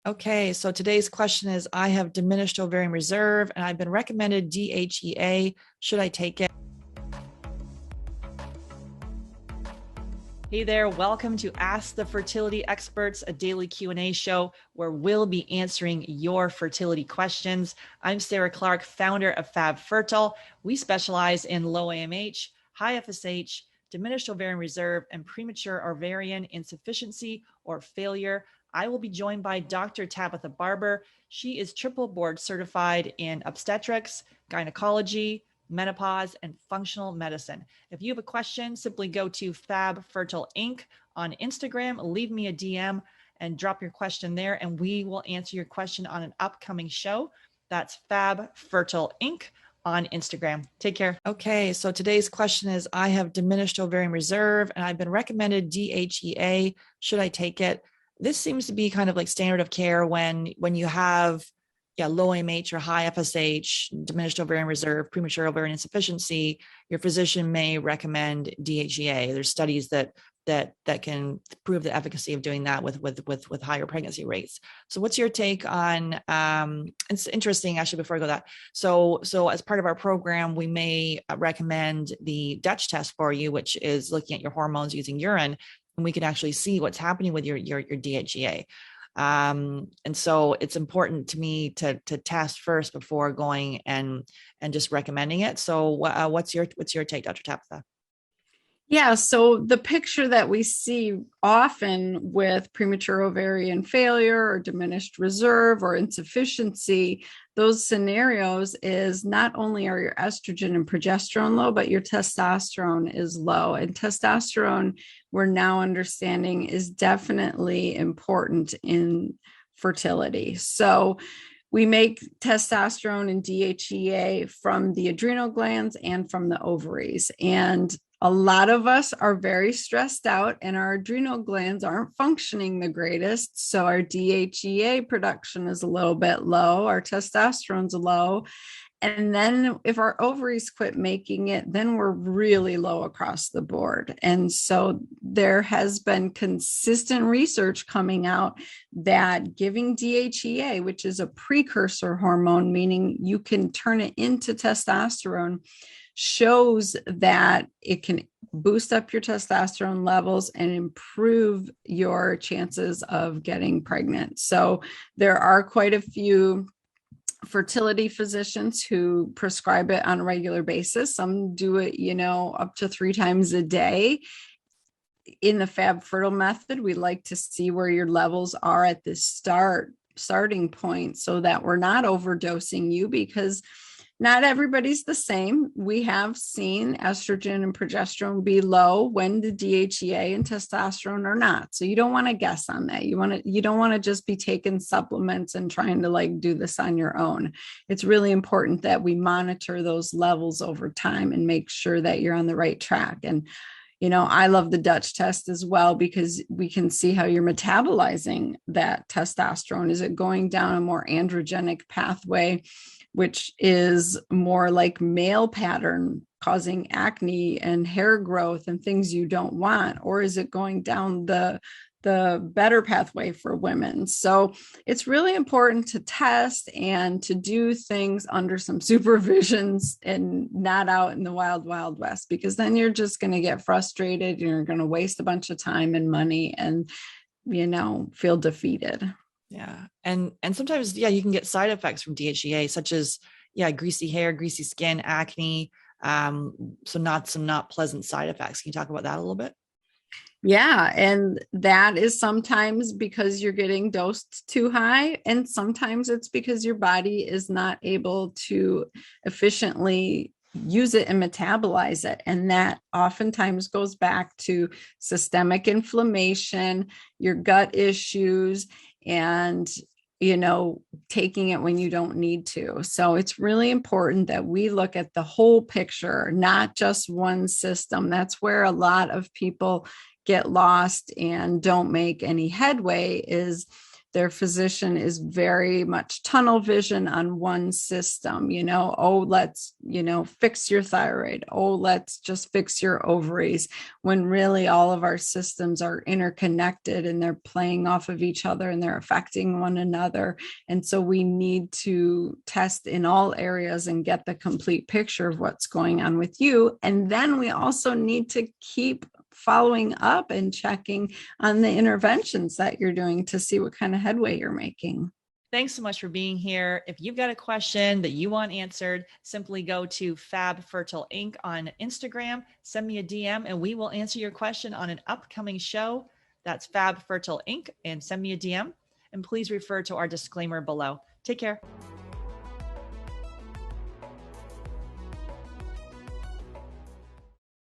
Okay, so today's question is I have diminished ovarian reserve and I've been recommended DHEA. Should I take it? Hey there, welcome to Ask the Fertility Experts, a daily Q&A show where we'll be answering your fertility questions. I'm Sarah Clark, founder of Fab Fertile. We specialize in low AMH, high FSH, diminished ovarian reserve, and premature ovarian insufficiency or failure. I will be joined by Dr. Tabatha Barber. She is triple board certified in obstetrics, gynecology, menopause, and functional medicine. If you have a question, simply go to Fab Fertile Inc. on Instagram, leave me a DM and drop your question there, and we will answer your question on an upcoming show. That's Fab Fertile Inc. on Instagram. Take care. Okay, so today's question is I have diminished ovarian reserve and I've been recommended DHEA. Should I take it? This seems to be kind of like standard of care when you have low AMH or high FSH, diminished ovarian reserve, premature ovarian insufficiency. Your physician may recommend DHEA. There's studies that can prove the efficacy of doing that with higher pregnancy rates. So what's your take on, it's interesting actually before I go that. So as part of our program, we may recommend the Dutch test for you, which is looking at your hormones using urine, and we can actually see what's happening with your DHEA. And so it's important to me to test first before going and just recommending it. So what's your take, Dr. Tabatha? Yeah, so the picture that we see often with premature ovarian failure or diminished reserve or insufficiency, those scenarios is not only are your estrogen and progesterone low, but your testosterone is low. And testosterone, we're now understanding, is definitely important in fertility. So we make testosterone and DHEA from the adrenal glands and from the ovaries. And a lot of us are very stressed out and our adrenal glands aren't functioning the greatest. So our DHEA production is a little bit low, our testosterone's low. And then if our ovaries quit making it, then we're really low across the board. And so there has been consistent research coming out that giving DHEA, which is a precursor hormone, meaning you can turn it into testosterone, shows that it can boost up your testosterone levels and improve your chances of getting pregnant. So there are quite a few fertility physicians who prescribe it on a regular basis. Some do it, up to 3 times a day. In the Fab Fertile Method, we like to see where your levels are at the starting point so that we're not overdosing you, because not everybody's the same. We have seen estrogen and progesterone be low when the DHEA and testosterone are not. So you don't want to guess on that. You don't want to just be taking supplements and trying to do this on your own. It's really important that we monitor those levels over time and make sure that you're on the right track. And I love the Dutch test as well, because we can see how you're metabolizing that testosterone. Is it going down a more androgenic pathway, which is more like male pattern, causing acne and hair growth and things you don't want? Or is it going down the better pathway for women? So it's really important to test and to do things under some supervisions and not out in the wild, wild west, because then you're just going to get frustrated. You're going to waste a bunch of time and money and, feel defeated. Yeah. And sometimes, you can get side effects from DHEA, such as, greasy hair, greasy skin, acne. So some not pleasant side effects. Can you talk about that a little bit? Yeah. And that is sometimes because you're getting dosed too high. And sometimes it's because your body is not able to efficiently use it and metabolize it. And that oftentimes goes back to systemic inflammation, your gut issues, and taking it when you don't need to. So it's really important that we look at the whole picture, not just one system. That's where a lot of people get lost and don't make any headway, is their physician is very much tunnel vision on one system, let's, fix your thyroid. Oh, let's just fix your ovaries, when really all of our systems are interconnected and they're playing off of each other and they're affecting one another. And so we need to test in all areas and get the complete picture of what's going on with you. And then we also need to keep following up and checking on the interventions that you're doing to see what kind of headway you're making. Thanks so much for being here. If you've got a question that you want answered, simply go to Fab Fertile Inc. on Instagram, send me a DM, and we will answer your question on an upcoming show. That's Fab Fertile Inc. and send me a DM. And please refer to our disclaimer below. Take care.